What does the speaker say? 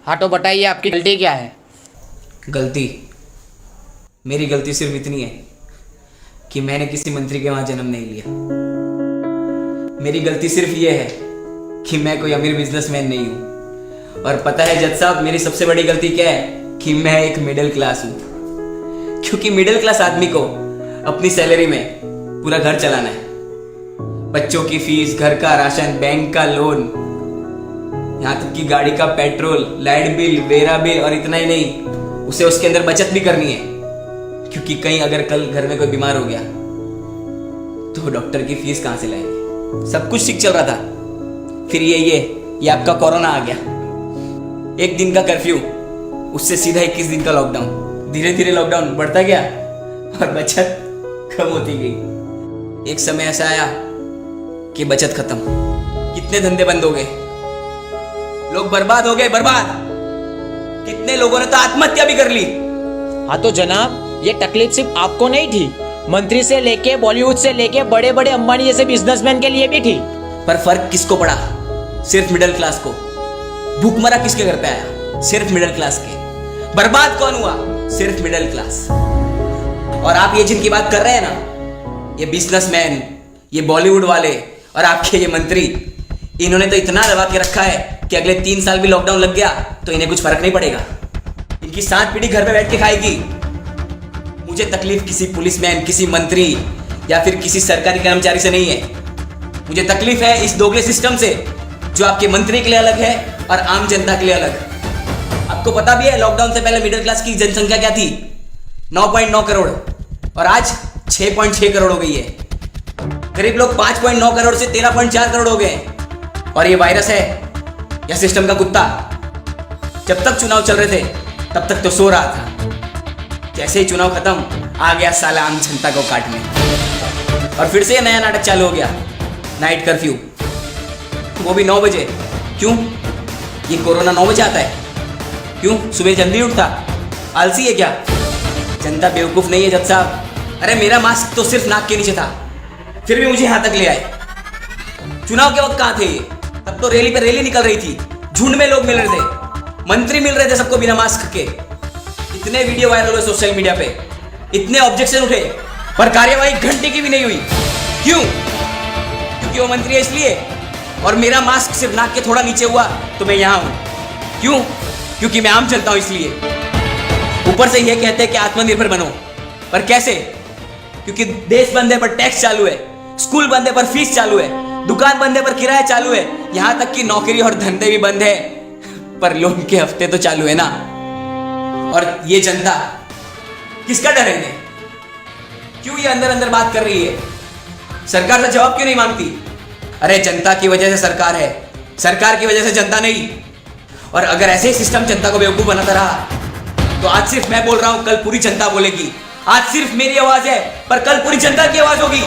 हाँ तो बताइए आपकी गलती क्या है। गलती, मेरी गलती सिर्फ इतनी है कि मैंने किसी मंत्री के वहां जन्म नहीं लिया। मेरी गलती सिर्फ ये है कि मैं कोई अमीर बिजनेसमैन नहीं हूं। और पता है जज साहब, मेरी सबसे बड़ी गलती क्या है कि मैं एक मिडिल क्लास हूं। क्योंकि मिडिल क्लास आदमी को अपनी सैलरी में पूरा घर चलाना है। बच्चों की फीस, घर का राशन, बैंक का लोन, यहाँ तक कि गाड़ी का petrol, light bill, vera bill, और इतना ही नहीं, उसे उसके अंदर बचत भी करनी है। क्योंकि कहीं अगर कल घर में कोई बीमार हो गया तो डॉक्टर की फीस कहां से लाएंगे। सब कुछ ठीक चल रहा था, फिर ये आपका कोरोना आ गया। 1 दिन का कर्फ्यू, उससे सीधा 21 दिन का लॉकडाउन। धीरे धीरे लॉकडाउन बढ़ता गया और बचत कम होती गई। एक समय ऐसा आया कि बचत खत्म, कितने धंधे बंद हो गए, लोग बर्बाद हो गए, बर्बाद। कितने लोगों ने तो आत्महत्या भी कर ली। हाँ तो जनाब, ये तकलीफ सिर्फ आपको नहीं थी, मंत्री से लेके बॉलीवुड से लेके बड़े बड़े अंबानी जैसे बिजनेसमैन के लिए भी थी। पर फर्क किसको पड़ा? सिर्फ मिडिल क्लास को। भूखमरा किसके घर पे आया? सिर्फ मिडिल क्लास के। बर्बाद कौन हुआ? सिर्फ मिडिल क्लास। और आप ये जिनकी बात कर रहे हैं ना, ये बिजनेसमैन, ये बॉलीवुड वाले और आपके ये मंत्री, इन्होंने तो इतना दबा के रखा है कि अगले 3 साल भी लॉकडाउन लग गया तो इन्हें कुछ फर्क नहीं पड़ेगा। इनकी 7 पीढ़ी घर पे बैठ के खाएगी। मुझे तकलीफ किसी पुलिसमैन, किसी मंत्री या फिर किसी सरकारी कर्मचारी से नहीं है। मुझे तकलीफ है इस दोगले सिस्टम से, जो आपके मंत्री के लिए अलग है और आम जनता के लिए अलग। आपको पता भी है लॉकडाउन से पहले मिडिल क्लास की जनसंख्या क्या थी? 9.9 करोड़, और आज 6.6 करोड़ हो गई है। गरीब लोग 5.9 करोड़ से 13.4 करोड़ हो गए। और ये वायरस है या सिस्टम का कुत्ता? जब तक चुनाव चल रहे थे तब तक तो सो रहा था। जैसे ही चुनाव खत्म, आ गया साला आम जनता को काटने। और फिर से ये नया नाटक चालू हो गया, नाइट कर्फ्यू, वो भी 9 बजे। क्यों? ये कोरोना 9 बजे आता है? क्यों? सुबह जल्दी उठता? आलसी है क्या? जनता बेवकूफ नहीं है जज साहब। अरे मेरा मास्क तो सिर्फ नाक के नीचे था, फिर भी मुझे यहां तक ले आए। चुनाव के वक्त कहां थे ये? तब तो रैली पे रैली निकल रही थी, झुंड में लोग मिल रहे थे, मंत्री मिल रहे थे सबको बिना मास्क के। इतने वीडियो वायरल हुए सोशल मीडिया पे, इतने ऑब्जेक्शन उठे, पर कार्यवाही घंटे की भी नहीं हुई। क्यों? क्योंकि वो मंत्री है इसलिए। और मेरा मास्क सिर्फ नाक के थोड़ा नीचे हुआ तो मैं यहां हूं। क्यों? क्योंकि मैं आम जनता हूं इसलिए। ऊपर से ये कहते हैं कि आत्मनिर्भर बनो, पर कैसे? क्योंकि देश बंद है पर टैक्स चालू है, स्कूल बंद है पर फीस चालू है, दुकान बंद है पर किराया चालू है, यहां तक कि नौकरी और धंधे भी बंद है पर लोन के हफ्ते तो चालू है ना। और ये जनता, किसका डर है इन्हें? क्यों ये अंदर अंदर बात कर रही है? सरकार से जवाब क्यों नहीं मांगती? अरे जनता की वजह से सरकार है, सरकार की वजह से जनता नहीं। और अगर ऐसे ही सिस्टम जनता को बेवकूफ बनाता रहा तो आज सिर्फ मैं बोल रहा हूं, कल पूरी जनता बोलेगी। आज सिर्फ मेरी आवाज है पर कल पूरी जनता की आवाज होगी।